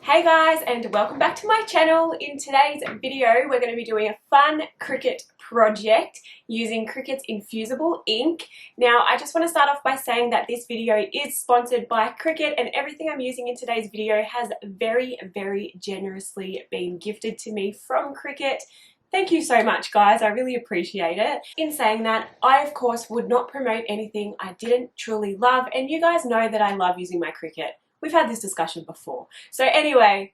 Hey guys, and welcome back to my channel. In today's video we're going to be doing a fun Cricut project using Cricut's Infusible Ink. Now I just want to start off by saying that this video is sponsored by Cricut, and everything I'm using in today's video has very generously been gifted to me from Cricut. Thank you so much guys, I really appreciate it. In saying that, I of course would not promote anything I didn't truly love, and you guys know that I love using my Cricut. We've had this discussion before. So anyway,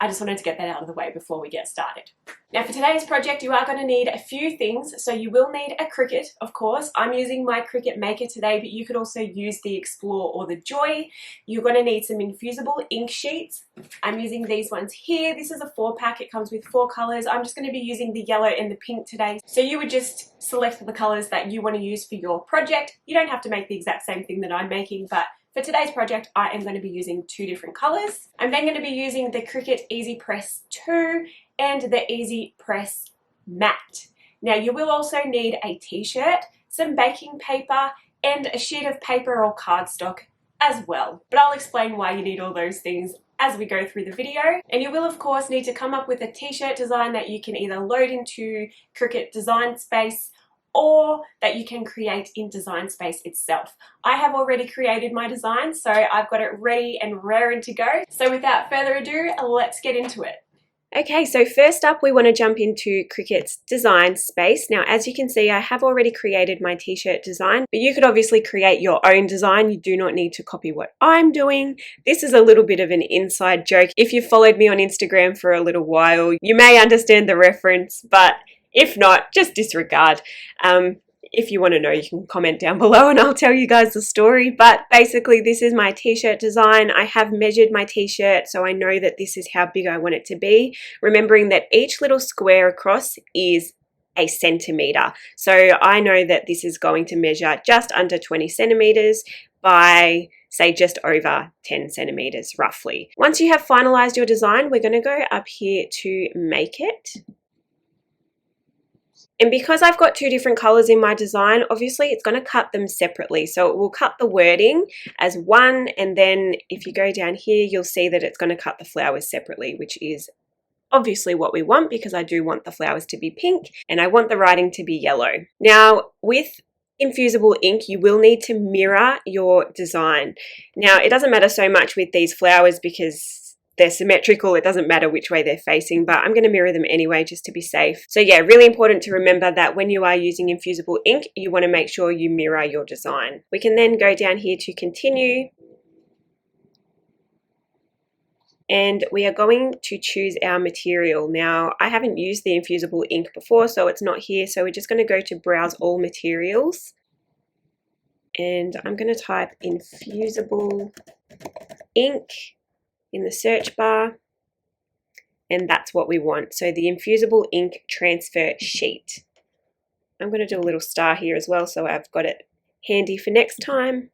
I just wanted to get that out of the way before we get started. Now for today's project, you are going to need a few things. So you will need a Cricut, of course. I'm using my Cricut Maker today, but you could also use the Explore or the Joy. You're going to need some Infusible ink sheets. I'm using these ones here. This is a 4-pack. It comes with 4 colors. I'm just going to be using the yellow and the pink today. So you would just select the colors that you want to use for your project. You don't have to make the exact same thing that I'm making, but for today's project, I am going to be using 2 different colors. I'm then going to be using the Cricut Easy Press 2 and the Easy Press Matte. Now you will also need a t-shirt, some baking paper, and a sheet of paper or cardstock as well. But I'll explain why you need all those things as we go through the video. And you will of course need to come up with a t-shirt design that you can either load into Cricut Design Space or that you can create in Design Space itself. I have already created my design, so I've got it ready and raring to go. So without further ado, let's get into it. Okay, so first up we want to jump into Cricut's Design Space. Now as you can see, I have already created my t-shirt design, but you could obviously create your own design. You do not need to copy what I'm doing. This is a little bit of an inside joke. If you've followed me on Instagram for a little while, you may understand the reference, but if not, just disregard. If you want to know, you can comment down below and I'll tell you guys the story. But basically, this is my t-shirt design. I have measured my t-shirt, so I know that this is how big I want it to be. Remembering that each little square across is a centimeter. So I know that this is going to measure just under 20 centimeters by say just over 10 centimeters roughly. Once you have finalized your design, we're going to go up here to make it. And because I've got 2 different colors in my design, obviously it's going to cut them separately. So it will cut the wording as one, and then if you go down here, you'll see that it's going to cut the flowers separately, which is obviously what we want because I do want the flowers to be pink and I want the writing to be yellow. Now with Infusible ink, you will need to mirror your design. Now it doesn't matter so much with these flowers because they're symmetrical, it doesn't matter which way they're facing, but I'm going to mirror them anyway just to be safe. So yeah, really important to remember that when you are using Infusible ink, you want to make sure you mirror your design. We can then go down here to continue. And we are going to choose our material. Now, I haven't used the Infusible ink before, so it's not here. So we're just going to go to Browse All Materials. And I'm going to type Infusible ink in the search bar, and that's what we want. So the Infusible ink transfer sheet. I'm going to do a little star here as well so I've got it handy for next time.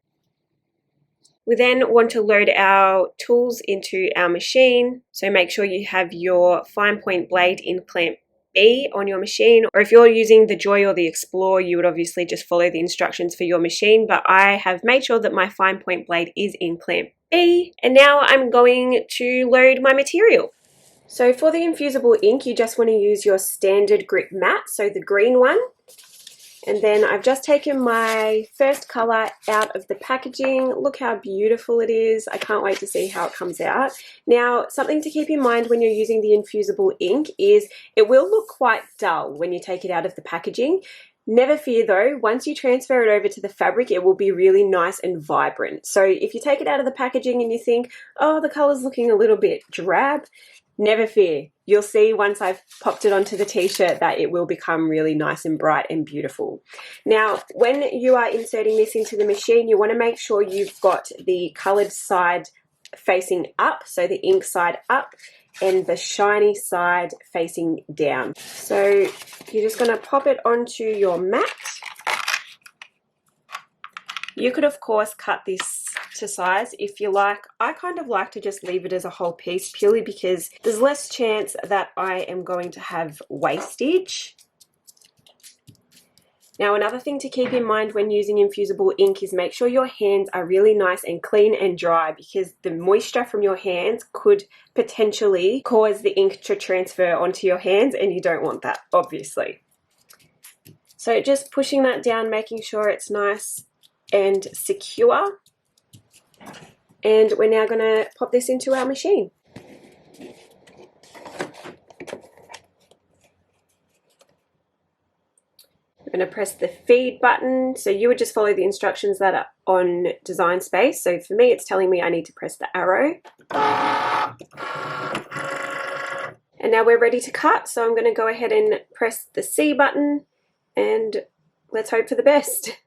We then want to load our tools into our machine, so make sure you have your fine point blade in clamp B on your machine, or if you're using the Joy or the Explore, you would obviously just follow the instructions for your machine, but I have made sure that my fine point blade is in clamp B. And now I'm going to load my material. So for the Infusible ink, you just want to use your standard grip matte, so the green one. And then I've just taken my first color out of the packaging. Look how beautiful it is. I can't wait to see how it comes out. Now, something to keep in mind when you're using the Infusible ink is it will look quite dull when you take it out of the packaging. Never fear though, once you transfer it over to the fabric, it will be really nice and vibrant. So if you take it out of the packaging and you think, oh, the color's looking a little bit drab, never fear. You'll see once I've popped it onto the t-shirt that it will become really nice and bright and beautiful. Now, when you are inserting this into the machine, you want to make sure you've got the colored side facing up, so the ink side up, and the shiny side facing down. So you're just going to pop it onto your mat. You could of course cut this to size if you like. I kind of like to just leave it as a whole piece purely because there's less chance that I am going to have wastage. Now, another thing to keep in mind when using infusible ink is make sure your hands are really nice and clean and dry, because the moisture from your hands could potentially cause the ink to transfer onto your hands, and you don't want that, obviously. So just pushing that down, making sure it's nice and secure. And we're now going to pop this into our machine. I'm going to press the feed button. So you would just follow the instructions that are on Design Space. So for me, it's telling me I need to press the arrow. And now we're ready to cut. So I'm going to go ahead and press the C button, and let's hope for the best.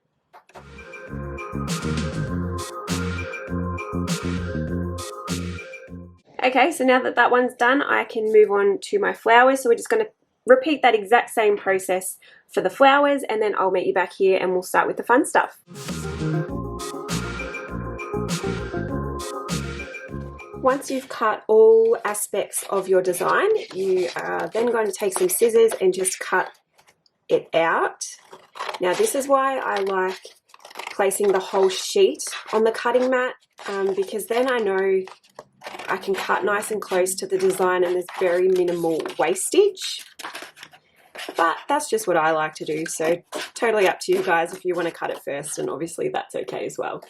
Okay, so now that that one's done, I can move on to my flowers. So we're just going to repeat that exact same process for the flowers, and then I'll meet you back here and we'll start with the fun stuff. Once you've cut all aspects of your design, you are then going to take some scissors and just cut it out. Now this is why I like placing the whole sheet on the cutting mat, because then I know I can cut nice and close to the design and there's very minimal wastage. But that's just what I like to do, so totally up to you guys if you want to cut it first, and obviously that's okay as well.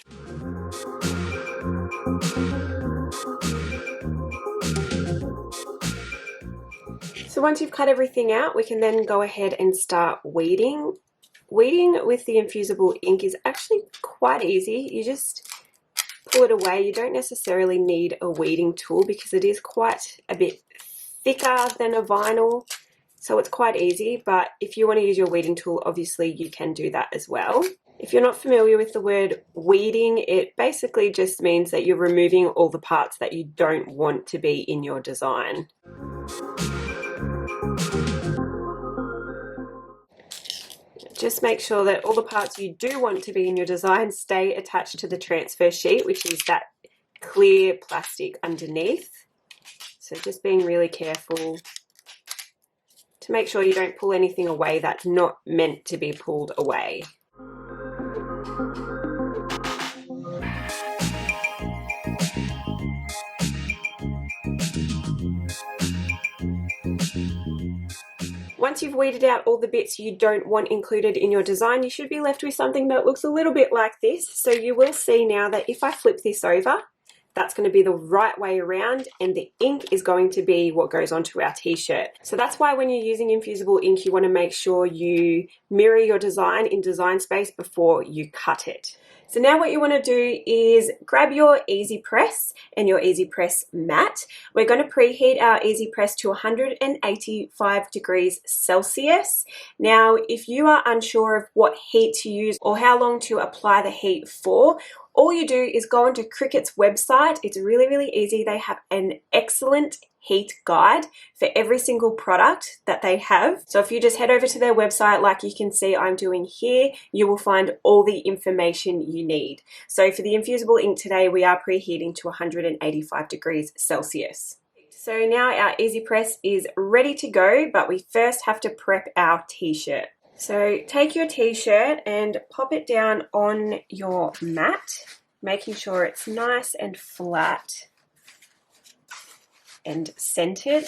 So once you've cut everything out, we can then go ahead and start weeding. Weeding with the infusible ink is actually quite easy. You just pull it away. You don't necessarily need a weeding tool because it is quite a bit thicker than a vinyl, so it's quite easy. But if you want to use your weeding tool, obviously you can do that as well. If you're not familiar with the word weeding, it basically just means that you're removing all the parts that you don't want to be in your design. Just make sure that all the parts you do want to be in your design stay attached to the transfer sheet, which is that clear plastic underneath. So just being really careful to make sure you don't pull anything away that's not meant to be pulled away. Once you've weeded out all the bits you don't want included in your design, you should be left with something that looks a little bit like this. So you will see now that if I flip this over, that's going to be the right way around, and the ink is going to be what goes onto our t-shirt. So that's why when you're using infusible ink, you want to make sure you mirror your design in Design Space before you cut it. So now what you want to do is grab your Easy Press and your Easy Press mat. We're going to preheat our Easy Press to 185 degrees Celsius. Now, if you are unsure of what heat to use or how long to apply the heat for, all you do is go onto Cricut's website. It's really, really easy. They have an excellent heat guide for every single product that they have. So if you just head over to their website, like you can see I'm doing here, you will find all the information you need. So for the infusible ink today, we are preheating to 185 degrees Celsius. So now our Easy Press is ready to go, but we first have to prep our t-shirt. So take your t-shirt and pop it down on your mat, making sure it's nice and flat and centered.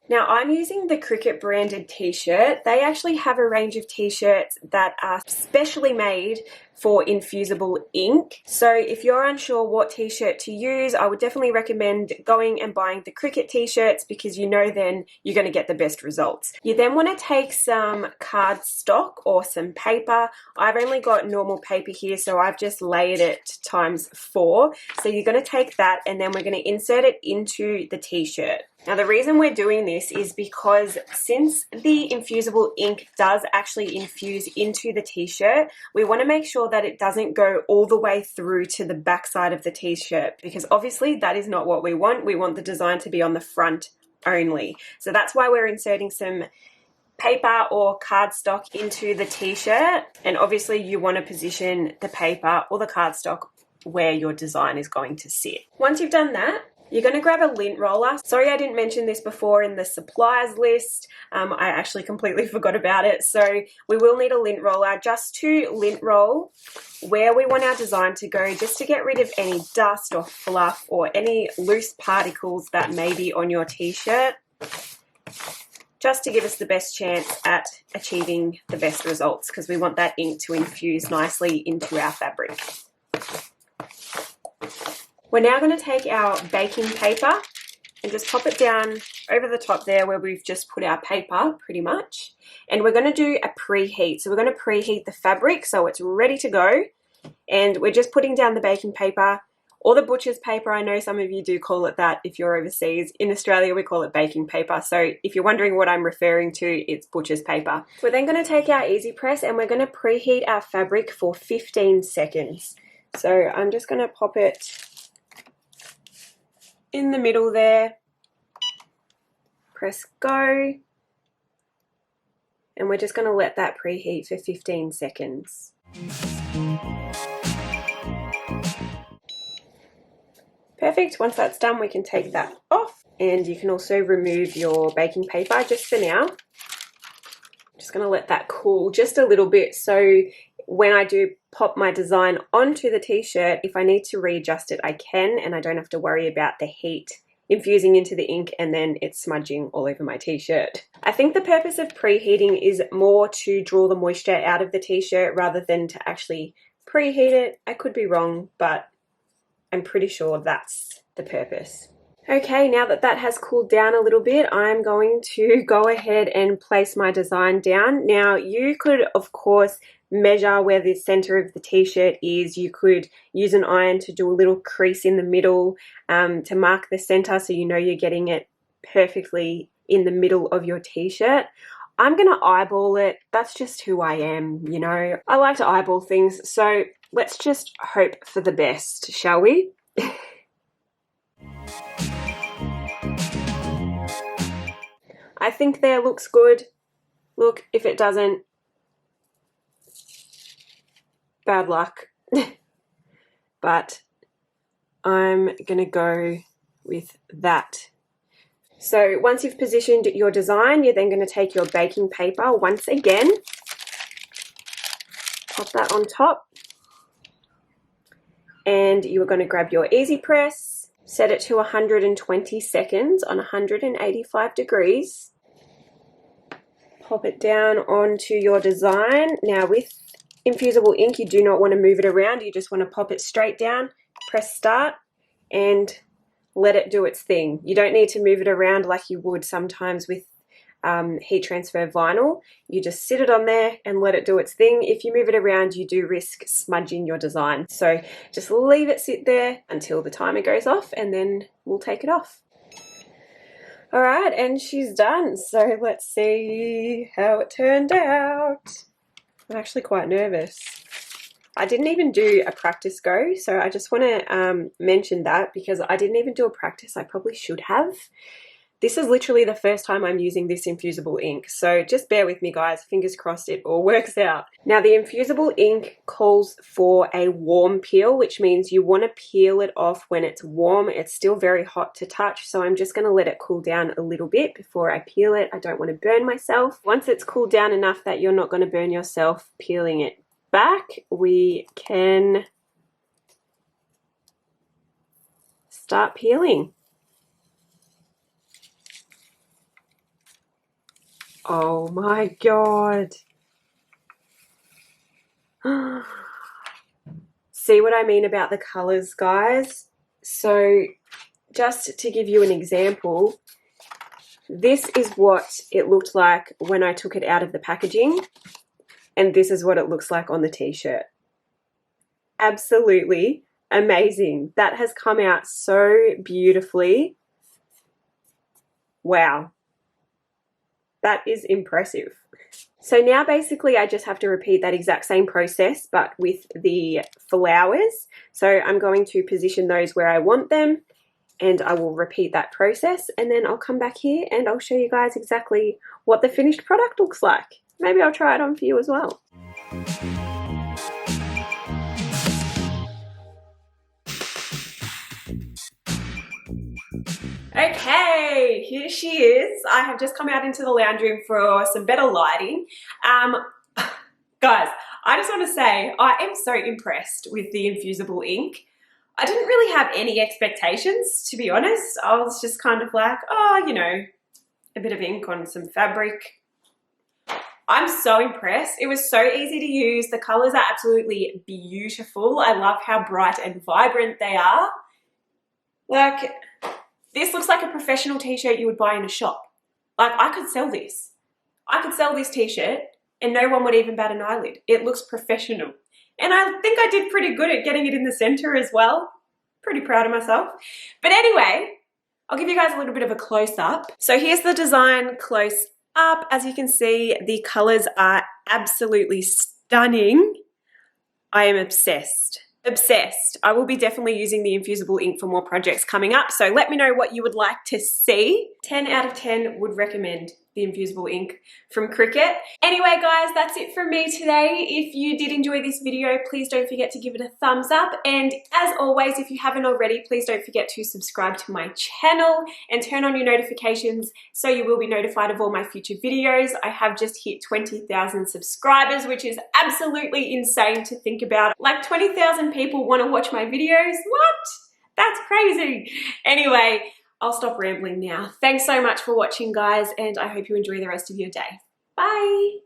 Now I'm using the Cricut branded t-shirt. They actually have a range of t-shirts that are specially made for infusible ink. So if you're unsure what t-shirt to use, I would definitely recommend going and buying the Cricut t-shirts, because you know then you're going to get the best results. You then want to take some cardstock or some paper. I've only got normal paper here, so I've just layered it ×4. So you're going to take that and then we're going to insert it into the t-shirt. Now the reason we're doing this is because since the infusible ink does actually infuse into the t-shirt, we want to make sure that it doesn't go all the way through to the back side of the t-shirt, because obviously that is not what we want. We want the design to be on the front only. So that's why we're inserting some paper or cardstock into the t-shirt, and obviously you want to position the paper or the cardstock where your design is going to sit. Once you've done that, You're going to grab a lint roller. Sorry I didn't mention this before in the supplies list. I actually completely forgot about it. So we will need a lint roller just to lint roll where we want our design to go, just to get rid of any dust or fluff or any loose particles that may be on your t-shirt, just to give us the best chance at achieving the best results, because we want that ink to infuse nicely into our fabric. We're now going to take our baking paper and just pop it down over the top there where we've just put our paper pretty much. And we're going to do a preheat. So we're going to preheat the fabric so it's ready to go. And we're just putting down the baking paper or the butcher's paper. I know some of you do call it that if you're overseas. In Australia, we call it baking paper. So if you're wondering what I'm referring to, it's butcher's paper. We're then going to take our easy press and we're going to preheat our fabric for 15 seconds. So I'm just going to pop it in the middle there, press go, and we're just going to let that preheat for 15 seconds. Perfect. Once that's done, we can take that off, and you can also remove your baking paper just for now. Just going to let that cool just a little bit, so when I do pop my design onto the t-shirt, if I need to readjust it, I can, and I don't have to worry about the heat infusing into the ink and then it's smudging all over my t-shirt. I think the purpose of preheating is more to draw the moisture out of the t-shirt rather than to actually preheat it. I could be wrong, but I'm pretty sure that's the purpose. Okay, now that that has cooled down a little bit, I'm going to go ahead and place my design down. Now, you could, of course, measure where the center of the t-shirt is. You could use an iron to do a little crease in the middle to mark the center so you know you're getting it perfectly in the middle of your t-shirt. I'm going to eyeball it. That's just who I am, you know. I like to eyeball things, so let's just hope for the best, shall we? I think there looks good. Look, if it doesn't, bad luck. But I'm gonna go with that. So once you've positioned your design, you're then going to take your baking paper once again, pop that on top, and you are going to grab your easy press, set it to 120 seconds on 185 degrees, pop it down onto your design. Now with Infusible ink, you do not want to move it around, you just want to pop it straight down, press start, and let it do its thing. You don't need to move it around like you would sometimes with heat transfer vinyl. You just sit it on there and let it do its thing. If you move it around, you do risk smudging your design. So just leave it sit there until the timer goes off and then we'll take it off. All right, and she's done. So let's see how it turned out. I'm actually quite nervous. I didn't even do a practice go, so I just want to mention that because I didn't even do a practice. I probably should have. This is literally the first time I'm using this Infusible ink, so just bear with me guys, fingers crossed it all works out. Now the Infusible ink calls for a warm peel, which means you want to peel it off when it's warm. It's still very hot to touch, so I'm just going to let it cool down a little bit before I peel it. I don't want to burn myself. Once it's cooled down enough that you're not going to burn yourself peeling it back, we can start peeling. Oh my god. See what I mean about the colors, guys? So just to give you an example, this is what it looked like when I took it out of the packaging. And this is what it looks like on the t-shirt. Absolutely amazing. That has come out so beautifully. Wow. That is impressive. So now basically I just have to repeat that exact same process but with the flowers. So I'm going to position those where I want them and I will repeat that process and then I'll come back here and I'll show you guys exactly what the finished product looks like. Maybe I'll try it on for you as well. Okay, here she is. I have just come out into the lounge room for some better lighting. Guys, I just want to say I am so impressed with the Infusible Ink. I didn't really have any expectations, to be honest. I was just kind of like, oh, you know, a bit of ink on some fabric. I'm so impressed. It was so easy to use. The colors are absolutely beautiful. I love how bright and vibrant they are. Like, this looks like a professional t-shirt you would buy in a shop. Like, I could sell this. I could sell this t-shirt and no one would even bat an eyelid. It looks professional. And I think I did pretty good at getting it in the center as well. Pretty proud of myself. But anyway, I'll give you guys a little bit of a close-up. So here's the design close up. As you can see, the colors are absolutely stunning. I am obsessed. Obsessed. I will be definitely using the Infusible Ink for more projects coming up, so let me know what you would like to see. 10 out of 10 would recommend the Infusible Ink from Cricut. Anyway guys, that's it from me today. If you did enjoy this video, please don't forget to give it a thumbs up, and as always, if you haven't already, please don't forget to subscribe to my channel and turn on your notifications so you will be notified of all my future videos. I have just hit 20,000 subscribers, which is absolutely insane to think about. Like 20,000 people want to watch my videos? What? That's crazy. Anyway, I'll stop rambling now. Thanks so much for watching, guys, and I hope you enjoy the rest of your day. Bye.